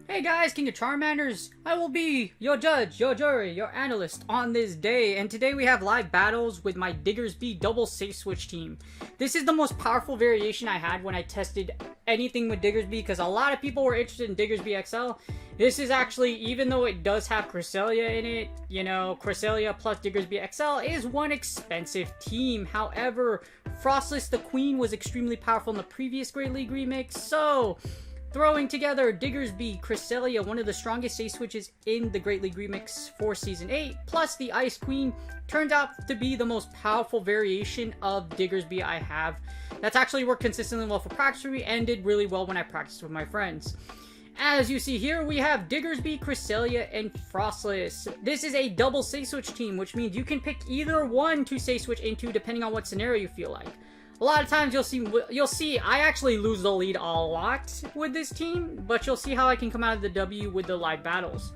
Hey guys, King of Charmanders! I will be your judge, your jury, your analyst on this day, and today we have live battles with my Diggersby double safe switch team. This is the most powerful variation I had when I tested anything with Diggersby, because a lot of people were interested in Diggersby XL. This is actually, even though it does have Cresselia in it, you know, Cresselia plus Diggersby XL is one expensive team. However, Froslass the Queen was extremely powerful in the previous Great League remix, so throwing together Diggersby, Cresselia, one of the strongest safe switches in the Great League Remix for Season 8, plus the Ice Queen, turns out to be the most powerful variation of Diggersby I have. That's actually worked consistently well for practice for me and did really well when I practiced with my friends. As you see here, we have Diggersby, Cresselia, and Froslass. This is a double safe switch team, which means you can pick either one to safe switch into depending on what scenario you feel like. A lot of times you'll see I actually lose the lead a lot with this team, but you'll see how I can come out of the W with the live battles.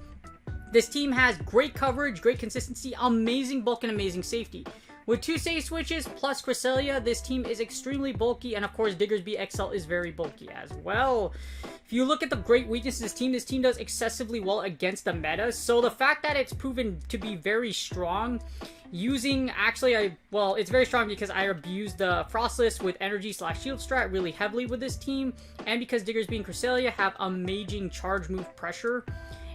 This team has great coverage, great consistency, amazing bulk, and amazing safety. With two safe switches plus Cresselia, this team is extremely bulky, and of course Diggersby XL is very bulky as well. If you look at the great weaknesses of this team does excessively well against the meta, so the fact that it's proven to be very strong, using, it's very strong because I abused the Froslass with energy / shield strat really heavily with this team, and because Diggersby and Cresselia have amazing charge move pressure.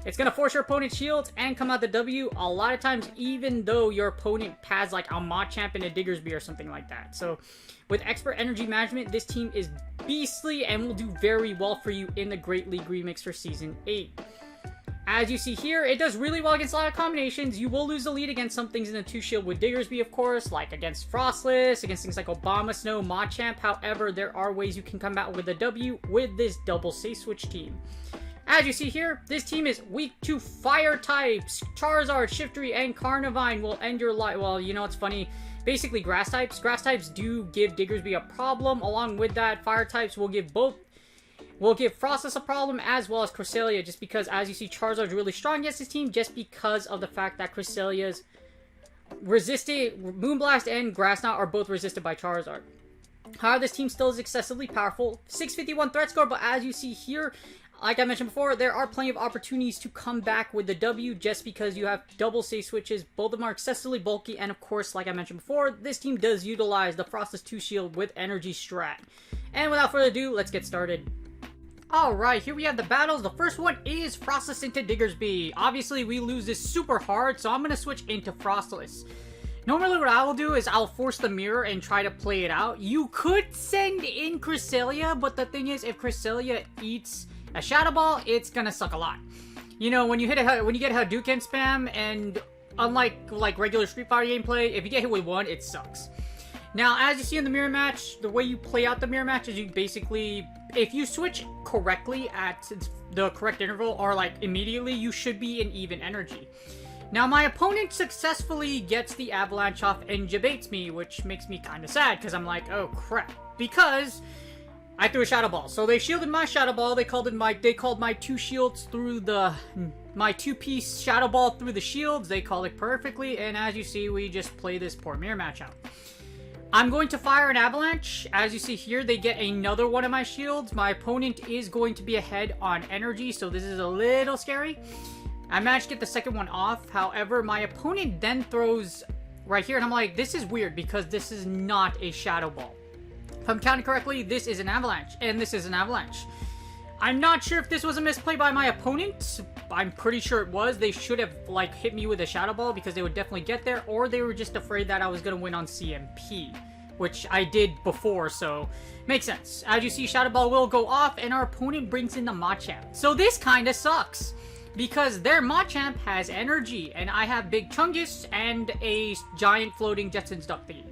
It's going to force your opponent's shields and come out the W a lot of times, even though your opponent has like a Machamp and a Diggersby or something like that. So with expert energy management, this team is beastly and will do very well for you in the Great League Remix for Season 8. As you see here, it does really well against a lot of combinations. You will lose the lead against some things in the 2-shield with Diggersby, of course, like against Froslass, against things like Obama Snow, Machamp. However, there are ways you can come out with a W with this double safe switch team. As you see here, this team is weak to fire types. Charizard, Shiftry, and Carnivine will end your life. Well, you know, it's funny. Basically, grass types. Grass types do give Diggersby a problem. Along with that, fire types will give Froslass a problem, as well as Cresselia, just because, as you see, Charizard's really strong against this team, just because of the fact that Cresselia's Moonblast and Grass Knot are both resisted by Charizard. However, this team still is excessively powerful. 651 threat score, but as you see here, like I mentioned before, there are plenty of opportunities to come back with the W just because you have double safe switches. Both of them are excessively bulky, and of course, like I mentioned before, this team does utilize the Froslass 2-shield with energy strat. And without further ado, let's get started. Alright, here we have the battles. The first one is Froslass into Diggersby. Obviously, we lose this super hard, so I'm going to switch into Froslass. Normally what I will do is I'll force the mirror and try to play it out. You could send in Cresselia, but the thing is, if Cresselia eats a Shadow Ball, it's gonna suck a lot. You know, when you get Hadouken spam, and unlike regular Street Fighter gameplay, if you get hit with one, it sucks. Now, as you see in the mirror match, the way you play out the mirror match is you basically, if you switch correctly at the correct interval, or like immediately, you should be in even energy. Now, my opponent successfully gets the Avalanche off and debates me, which makes me kind of sad, because I'm like, oh crap. Because I threw a Shadow Ball. So they shielded my Shadow Ball, they called my two shields through my two-piece Shadow Ball through the shields, they called it perfectly, and as you see, we just play this poor mirror match out. I'm going to fire an Avalanche. As you see here, they get another one of my shields. My opponent is going to be ahead on energy, so this is a little scary. I managed to get the second one off. However, my opponent then throws right here, and I'm like, this is weird because this is not a Shadow Ball. If I'm counting correctly, this is an Avalanche, and this is an Avalanche. I'm not sure if this was a misplay by my opponent. I'm pretty sure it was. They should have, like, hit me with a Shadow Ball because they would definitely get there, or they were just afraid that I was going to win on CMP, which I did before, so makes sense. As you see, Shadow Ball will go off, and our opponent brings in the Machamp. So this kind of sucks, because their Machamp has energy, and I have Big Chungus and a giant floating Jetsons duck thingy.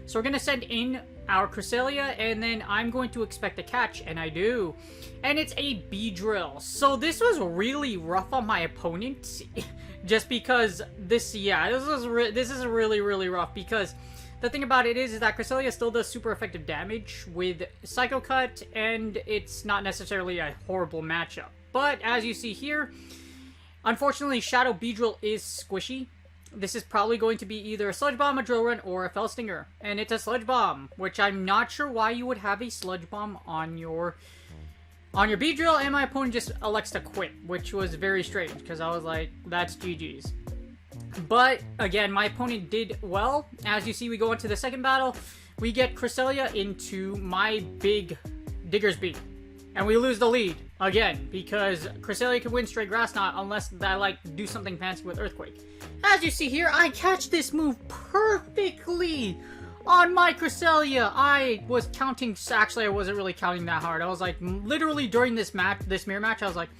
So we're going to send in our Cresselia, and then I'm going to expect a catch, and I do. And it's a B-Drill. So this was really rough on my opponent, just because this is really, really rough, because The thing about it is that Cresselia still does super effective damage with Psycho Cut, and it's not necessarily a horrible matchup. But as you see here, unfortunately, Shadow Beedrill is squishy. This is probably going to be either a Sludge Bomb, a Drill Run, or a Fell Stinger. And it's a Sludge Bomb, which I'm not sure why you would have a Sludge Bomb on your Beedrill, and my opponent just elects to quit, which was very strange, because I was like, that's GG's. But, again, my opponent did well. As you see, we go into the second battle. We get Cresselia into my big Diggersby. And we lose the lead, again, because Cresselia can win straight Grass Knot unless I, like, do something fancy with Earthquake. As you see here, I catch this move perfectly on my Cresselia. I was counting, actually I wasn't really counting that hard. I was like, literally during this match, this mirror match, I was like,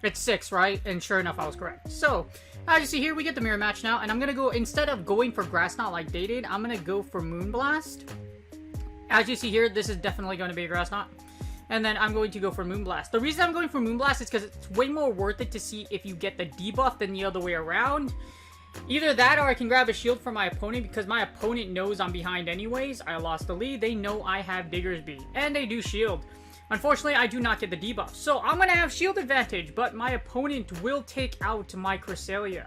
it's 6, right? And sure enough, I was correct. So, as you see here, we get the mirror match now, and I'm gonna go, instead of going for Grass Knot like they did, I'm gonna go for Moonblast. As you see here, this is definitely going to be a Grass Knot. And then I'm going to go for Moonblast. The reason I'm going for Moonblast is because it's way more worth it to see if you get the debuff than the other way around. Either that or I can grab a shield from my opponent, because my opponent knows I'm behind anyways. I lost the lead. They know I have Diggersby. And they do shield. Unfortunately, I do not get the debuff. So I'm going to have shield advantage, but my opponent will take out my Cresselia.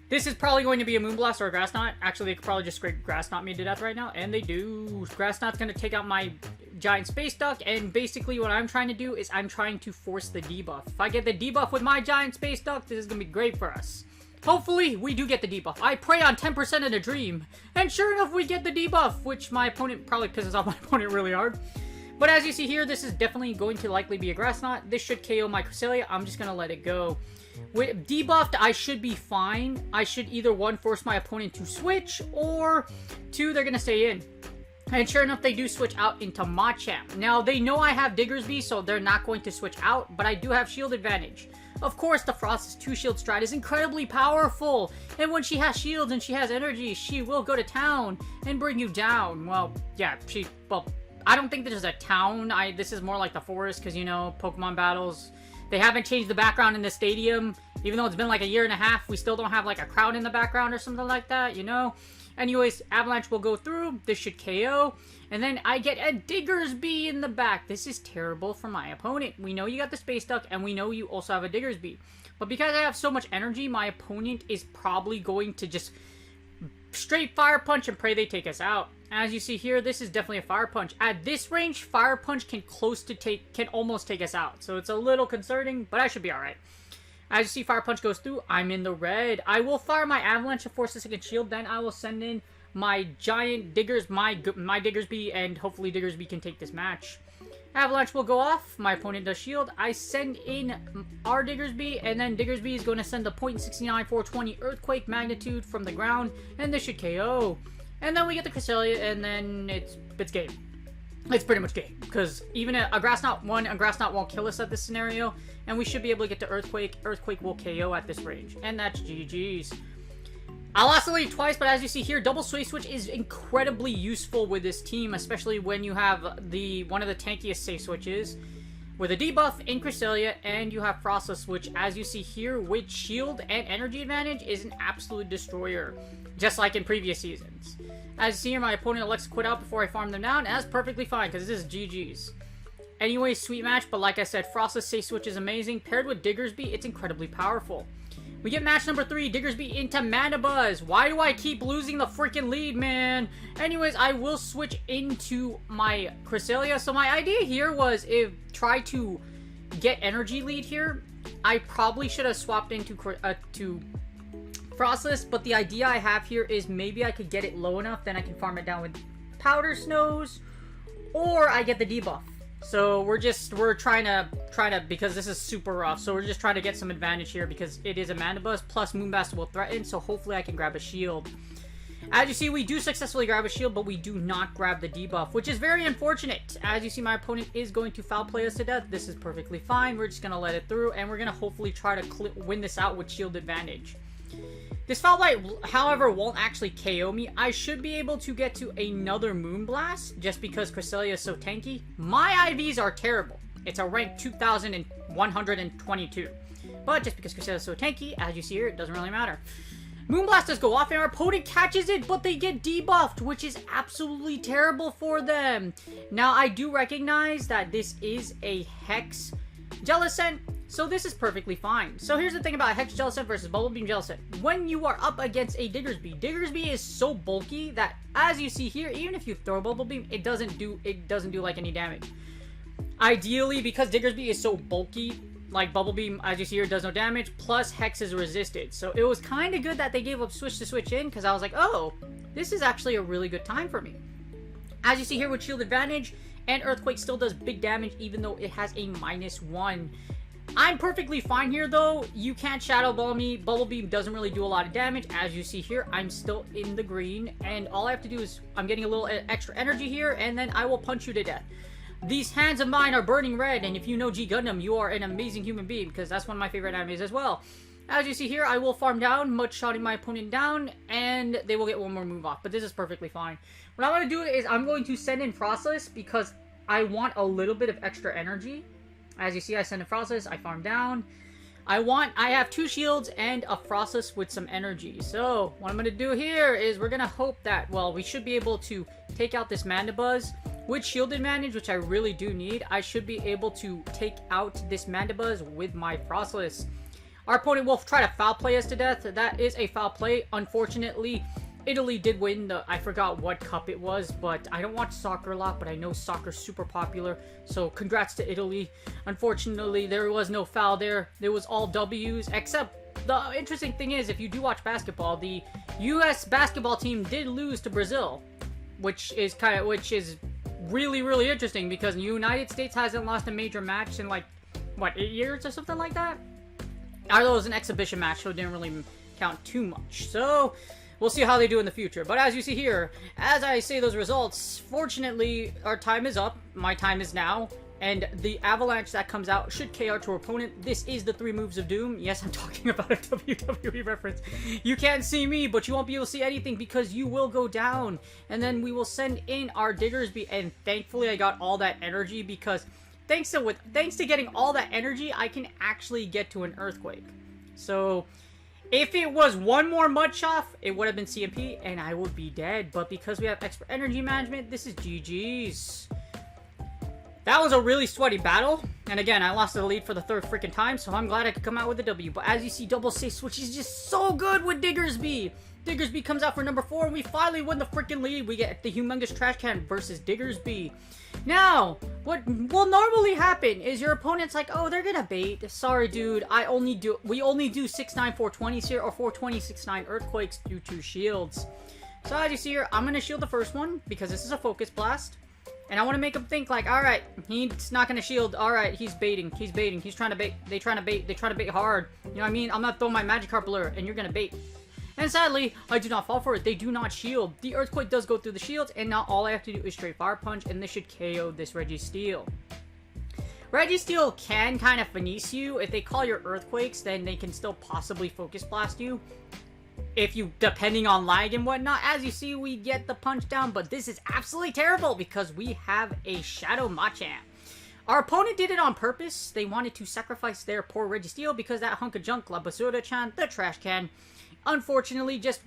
This is probably going to be a Moonblast or a Grass Knot. Actually, they could probably just straight Grass Knot me to death right now. And they do. Grass Knot's going to take out my Giant Space Duck. And basically what I'm trying to do is I'm trying to force the debuff. If I get the debuff with my Giant Space Duck, this is going to be great for us. Hopefully, we do get the debuff. I pray on 10% in a dream. And sure enough, we get the debuff, which my opponent probably pisses off my opponent really hard. But as you see here, this is definitely going to likely be a Grass Knot. This should KO my Cresselia. I'm just going to let it go. With debuffed, I should be fine. I should either, 1, force my opponent to switch, or 2, they're going to stay in. And sure enough, they do switch out into Machamp. Now, they know I have Diggersby, so they're not going to switch out, but I do have shield advantage. Of course, the Frost's 2-shield strat is incredibly powerful, and when she has shields and she has energy, she will go to town and bring you down. Well, yeah, I don't think there's a town. This is more like the forest, because, you know, Pokemon battles, they haven't changed the background in the stadium. Even though it's been like a year and a half, we still don't have like a crowd in the background or something like that, you know? Anyways, Avalanche will go through. This should KO. And then I get a Diggersby in the back. This is terrible for my opponent. We know you got the Space Duck, and we know you also have a Diggersby. But because I have so much energy, my opponent is probably going to just straight Fire Punch and pray they take us out. As you see here, this is definitely a Fire Punch. At this range, Fire Punch can almost take us out. So it's a little concerning, but I should be alright. As you see, Fire Punch goes through. I'm in the red. I will fire my Avalanche to force a second shield. Then I will send in my giant my Diggersby, and hopefully Diggersby can take this match. Avalanche will go off. My opponent does shield. I send in our Diggersby, and then Diggersby is going to send the 0.69 420 Earthquake magnitude from the ground, and this should KO. And then we get the Cresselia, and then it's game. It's pretty much game, because even a Grass Knot won't kill us at this scenario, and we should be able to get to Earthquake. Earthquake will KO at this range, and that's GG's. I lost the lead twice, but as you see here, double Sway Switch is incredibly useful with this team, especially when you have one of the tankiest safe switches with a debuff in Cresselia, and you have Froslass, which, as you see here, with shield and energy advantage, is an absolute destroyer, just like in previous seasons. As you see here, my opponent elects to quit out before I farm them down, and that's perfectly fine, because this is GG's. Anyway, sweet match, but like I said, Froslass safe switch is amazing. Paired with Diggersby, it's incredibly powerful. We get match number 3, Diggersby into Mandibuzz. Why do I keep losing the freaking lead, man? Anyways, I will switch into my Cresselia. So my idea here was try to get energy lead here. I probably should have swapped into to Froslass, but the idea I have here is maybe I could get it low enough, then I can farm it down with Powder Snows, or I get the debuff. So we're trying to, because this is super rough, so we're just trying to get some advantage here because it is a Mandibuzz, plus Moonblast will threaten, so hopefully I can grab a shield. As you see, we do successfully grab a shield, but we do not grab the debuff, which is very unfortunate. As you see, my opponent is going to foul play us to death. This is perfectly fine. We're just going to let it through, and we're going to hopefully try to win this out with shield advantage. This foul play, however, won't actually KO me. I should be able to get to another Moonblast, just because Cresselia is so tanky. My IVs are terrible. It's a rank 2,122. But just because Cresselia is so tanky, as you see here, it doesn't really matter. Moonblast does go off and our opponent catches it, but they get debuffed, which is absolutely terrible for them. Now, I do recognize that this is a Hex Jellicent, so this is perfectly fine. So here's the thing about Hex Jellicent versus Bubble Beam Jellicent. When you are up against a Diggersby, Diggersby is so bulky that, as you see here, even if you throw Bubble Beam, it doesn't do like any damage. Ideally, because Diggersby is so bulky, like Bubble Beam, as you see here, does no damage, plus Hex is resisted. So it was kind of good that they gave up Switch to switch in, because I was like, oh, this is actually a really good time for me. As you see here with Shield Advantage, and Earthquake still does big damage, even though it has a -1. I'm perfectly fine here, though. You can't Shadow Ball me. Bubble Beam doesn't really do a lot of damage. As you see here, I'm still in the green, and all I have to do is, I'm getting a little extra energy here, and then I will punch you to death. These hands of mine are burning red, and if you know G Gundam, you are an amazing human being, because that's one of my favorite animes as well. As you see here, I will farm down, mud-shotting my opponent down, and they will get one more move off, but this is perfectly fine. What I'm going to do is I'm going to send in Froslass, because I want a little bit of extra energy. As you see, I send in Froslass, I farm down. I have 2 shields and a Froslass with some energy. So, what I'm going to do here is we're going to hope that, well, we should be able to take out this Mandibuzz. With shield advantage, which I really do need, I should be able to take out this Mandibuzz with my Froslass. Our opponent will try to foul play us to death. That is a foul play. Unfortunately, Italy did win the, I forgot what cup it was, but I don't watch soccer a lot, but I know soccer's super popular, so congrats to Italy. Unfortunately, there was no foul there. There was all W's, except the interesting thing is, if you do watch basketball, the US basketball team did lose to Brazil, which is really, really interesting, because the United States hasn't lost a major match in, like, what, 8 years or something like that? Although it was an exhibition match, so it didn't really count too much. So, we'll see how they do in the future. But as you see here, as I say those results, fortunately, our time is up. My time is now. And the avalanche that comes out should KO to our opponent. This is the 3 moves of doom. Yes, I'm talking about a WWE reference. You can't see me, but you won't be able to see anything because you will go down. And then we will send in our Diggersby. And thankfully, I got all that energy because thanks to getting all that energy, I can actually get to an Earthquake. So, if it was one more Mudshot, it would have been CMP and I would be dead. But because we have extra energy management, this is GG's. That was a really sweaty battle, and again, I lost the lead for the 3rd freaking time, so I'm glad I could come out with a W. But as you see, Double Safe Switch is just so good with Diggersby. Diggersby comes out for number 4, and we finally win the freaking lead. We get the Humongous Trash Can versus Diggersby. Now, what will normally happen is your opponent's like, oh, they're gonna bait. Sorry, dude, we only do 6-9 420s here, or 420 6-9 Earthquakes due to shields. So as you see here, I'm gonna shield the first one, because this is a Focus Blast. And I want to make him think like, alright, he's not going to shield. Alright, he's baiting. He's baiting. He's trying to bait. They try to bait hard. You know what I mean? I'm not throwing my Magikarp Lure, and you're going to bait. And sadly, I do not fall for it. They do not shield. The Earthquake does go through the shields, and now all I have to do is straight Fire Punch, and this should KO this Registeel. Registeel can kind of finesse you. If they call your Earthquakes, then they can still possibly Focus Blast you. Depending on lag and whatnot. As you see, we get the punch down, but this is absolutely terrible because we have a Shadow Machamp. Our opponent did it on purpose. They wanted to sacrifice their poor Registeel because that hunk of junk, La Basura-chan, the trash can, unfortunately just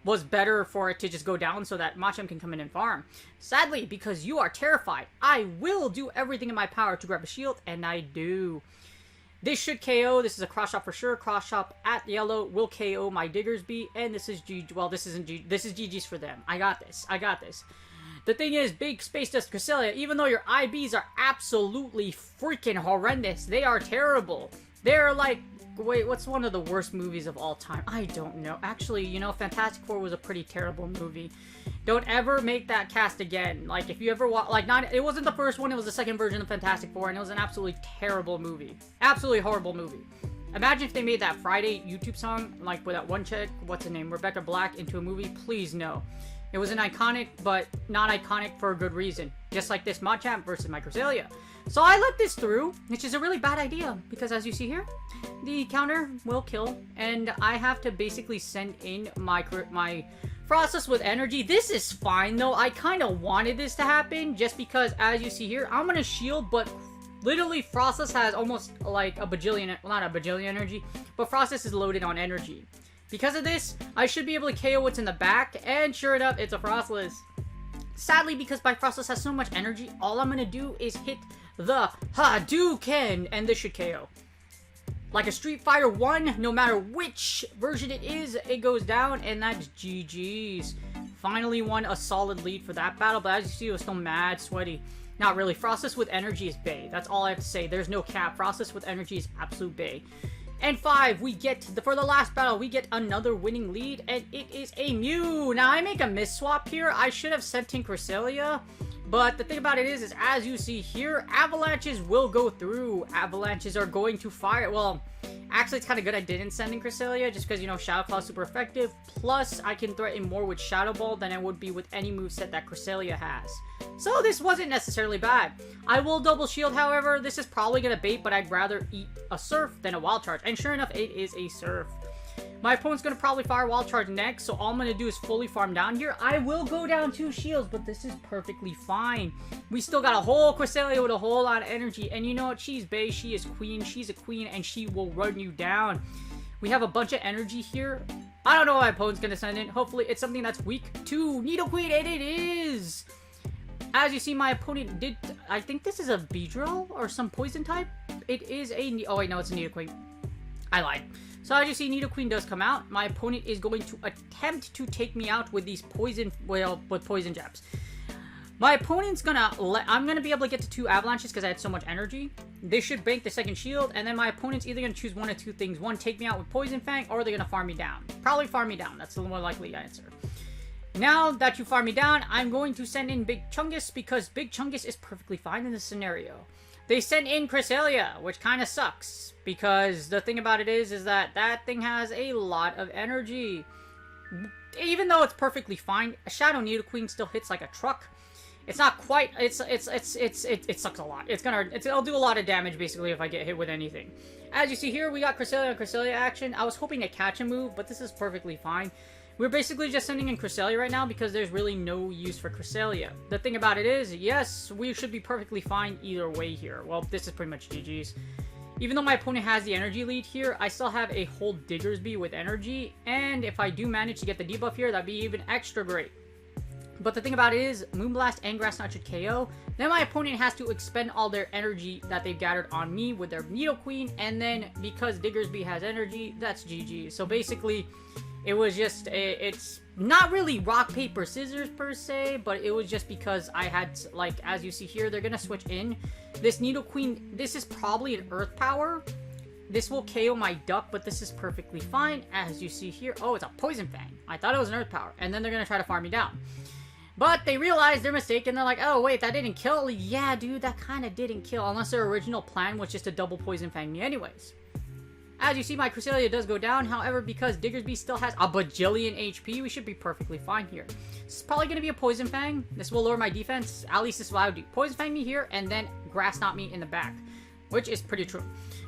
was better for it to just go down so that Machamp can come in and farm. Sadly, because you are terrified, I will do everything in my power to grab a shield, and I do. This should KO. This is a cross shot for sure. Cross shot at yellow will KO my Diggersby, and this is G. Well, this isn't G. This is GG's for them. I got this. I got this. The thing is, Big Space Dust Cresselia, even though your IBs are absolutely freaking horrendous, they are terrible. They're like, wait, what's one of the worst movies of all time? I don't know. Actually, you know, Fantastic Four was a pretty terrible movie. Don't ever make that cast again. Like, if you ever watch, like, it wasn't the first one, it was the second version of Fantastic Four, and it was an absolutely terrible movie. Absolutely horrible movie. Imagine if they made that Friday YouTube song, like, with that one chick, what's her name, Rebecca Black, into a movie. Please, no. It was an iconic, but not iconic for a good reason. Just like this Machamp versus my Cresselia. So I let this through, which is a really bad idea, because as you see here, the counter will kill, and I have to basically send in my Froslass with energy. This is fine, though. I kind of wanted this to happen, just because, as you see here, I'm going to shield, but literally Froslass has almost like a bajillion, well, not a bajillion energy, but Froslass is loaded on energy. Because of this, I should be able to KO what's in the back, and sure enough, it's a Froslass. Sadly, because my Froslass has so much energy, all I'm going to do is hit the Hadouken, and this should KO. Like a Street Fighter 1, no matter which version it is, it goes down, and that's GG's. Finally won a solid lead for that battle, but as you see, it was still mad sweaty. Not really. Froslass with energy is bae. That's all I have to say. There's no cap. Froslass with energy is absolute bae. And 5, we get, for the last battle, we get another winning lead, and it is a Mew. Now, I make a misswap here. I should have sent in Cresselia, but the thing about it is as you see here, avalanches will go through. Avalanches are going to fire. Well, actually, it's kind of good I didn't send in Cresselia, just because, you know, Shadow Claw is super effective. Plus, I can threaten more with Shadow Ball than I would be with any moveset that Cresselia has. So, this wasn't necessarily bad. I will double shield, however. This is probably going to bait, but I'd rather eat a Surf than a Wild Charge. And sure enough, it is a Surf. My opponent's going to probably fire Wild Charge next, so all I'm going to do is fully farm down here. I will go down 2 shields, but this is perfectly fine. We still got a whole Cresselia with a whole lot of energy, and you know what? She's bae, she is queen, she's a queen, and she will run you down. We have a bunch of energy here. I don't know what my opponent's going to send in. Hopefully, it's something that's weak to Nidoqueen, and it is! As you see, my opponent did... I think this is a Beedrill or some poison type. It is a... Oh, wait, no, it's a Nidoqueen. I lied. So as you see, Nidoqueen does come out. My opponent is going to attempt to take me out with these poison, well, with poison jabs. My opponent's gonna I'm gonna be able to get to 2 avalanches because I had so much energy. They should bank the second shield, and then my opponent's either gonna choose one of 2 things. One, take me out with Poison Fang, or they're gonna farm me down. Probably farm me down. That's the more likely answer. Now that you farm me down, I'm going to send in Big Chungus because Big Chungus is perfectly fine in this scenario. They sent in Cresselia, which kind of sucks, because the thing about it is that that thing has a lot of energy. Even though it's perfectly fine, a Shadow Nidoqueen still hits like a truck. It's not quite, it sucks a lot. It'll do a lot of damage, basically, if I get hit with anything. As you see here, we got Cresselia and Cresselia action. I was hoping to catch a move, but this is perfectly fine. We're basically just sending in Cresselia right now because there's really no use for Cresselia. The thing about it is, yes, we should be perfectly fine either way here. Well, this is pretty much GG's. Even though my opponent has the energy lead here, I still have a whole Diggersby with energy, and if I do manage to get the debuff here, that'd be even extra great. But the thing about it is, Moonblast and Grass Knot should KO. Then my opponent has to expend all their energy that they've gathered on me with their Nidoqueen, and then because Diggersby has energy, that's GG. So basically, it was just, it's not really rock, paper, scissors per se, but it was just because I had, like, as you see here, they're gonna switch in. This Nidoqueen, this is probably an Earth Power. This will KO my Duck, but this is perfectly fine. As you see here, oh, it's a Poison Fang. I thought it was an Earth Power, and then they're gonna try to farm me down. But they realize their mistake, and they're like, oh, wait, that didn't kill? Yeah, dude, that kind of didn't kill, unless their original plan was just to double Poison Fang me anyways. As you see, my Cresselia does go down. However, because Diggersby still has a bajillion HP, we should be perfectly fine here. This is probably going to be a Poison Fang. This will lower my defense. At least this is what I would do. Poison Fang me here, and then Grass Knot me in the back, which is pretty true.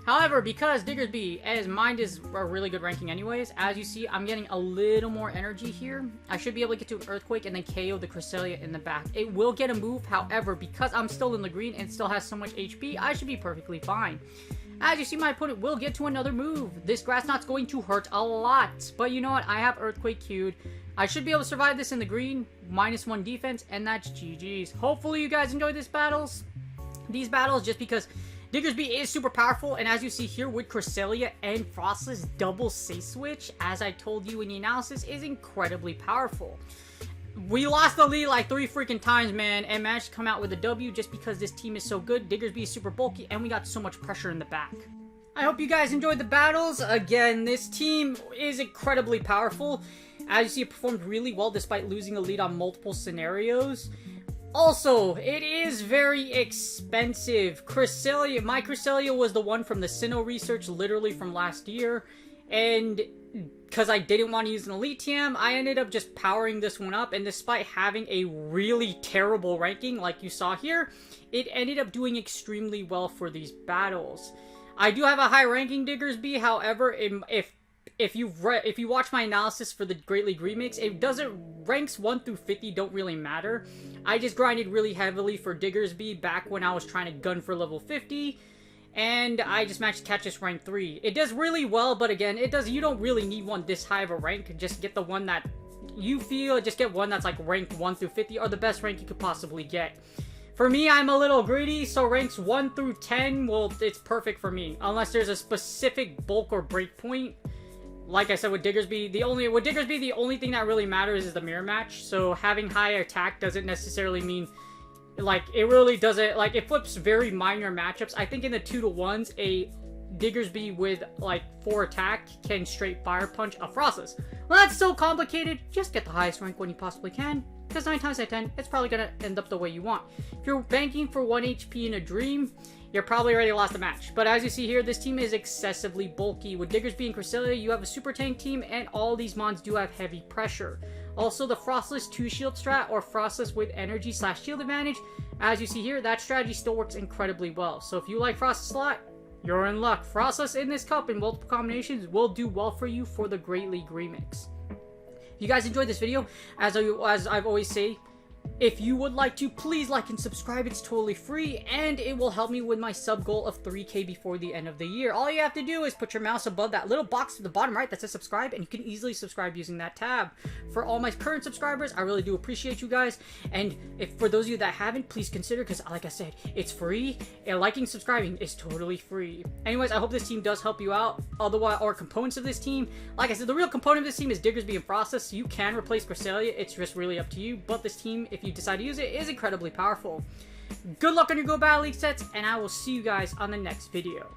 However, because Diggersby, as mine is a really good ranking anyways, as you see, I'm getting a little more energy here. I should be able to get to an Earthquake and then KO the Cresselia in the back. It will get a move, however, because I'm still in the green and still has so much HP, I should be perfectly fine. As you see, my opponent will get to another move. This Grass Knot's going to hurt a lot. But you know what? I have Earthquake queued. I should be able to survive this in the green. -1 defense, and that's GG's. Hopefully you guys enjoyed these battles, just because Diggersby is super powerful. And as you see here with Cresselia and Froslass, double Say Switch, as I told you in the analysis, is incredibly powerful. We lost the lead like 3 freaking times, man, and managed to come out with a W just because this team is so good. Diggersby is super bulky, and we got so much pressure in the back. I hope you guys enjoyed the battles. Again, this team is incredibly powerful. As you see, it performed really well despite losing a lead on multiple scenarios. Also, it is very expensive. Cresselia, my Cresselia was the one from the Sinnoh research, literally from last year, and because I didn't want to use an Elite TM, I ended up just powering this one up, and despite having a really terrible ranking, like you saw here, it ended up doing extremely well for these battles. I do have a high ranking Diggersby, however, if you watch my analysis for the Great League Remix, it doesn't, ranks 1 through 50 don't really matter. I just grinded really heavily for Diggersby back when I was trying to gun for level 50, and I just managed to catch this rank 3. It does really well, but again, you don't really need one this high of a rank. Just get the one that you feel, just get one that's like rank 1 through 50, or the best rank you could possibly get. For me, I'm a little greedy, so ranks 1 through 10, well, it's perfect for me. Unless there's a specific bulk or break point. Like I said with Diggersby, the only thing that really matters is the mirror match. So having high attack doesn't necessarily mean, like, it really doesn't, like, it flips very minor matchups. I think in the 2-to-1s, a Diggersby with, like, 4 attack can straight fire punch a Froslass. Well, that's so complicated. Just get the highest rank when you possibly can, because 9 times out of 10, it's probably going to end up the way you want. If you're banking for 1 HP in a dream, you're probably already lost the match. But as you see here, this team is excessively bulky. With Diggersby and Cresselia, you have a super tank team, and all these mons do have heavy pressure. Also, the Froslass 2-shield strat, or Froslass with energy/shield advantage, as you see here, that strategy still works incredibly well. So if you like Froslass a lot, you're in luck. Froslass in this cup in multiple combinations will do well for you for the Great League Remix. If you guys enjoyed this video, as I've always say, if you would like to, please like and subscribe. It's totally free, and it will help me with my sub goal of 3K before the end of the year. All you have to do is put your mouse above that little box to the bottom right that says subscribe, and you can easily subscribe using that tab. For all my current subscribers, I really do appreciate you guys, and if for those of you that haven't, please consider, because like I said, it's free, and liking, subscribing is totally free. Anyways, I hope this team does help you out. Otherwise, or components of this team, like I said, the real component of this team is Diggersby and Froslass, so you can replace Cresselia. It's just really up to you, but this team, if you decide to use it, is incredibly powerful. Good luck on your Go Battle League sets, and I will see you guys on the next video.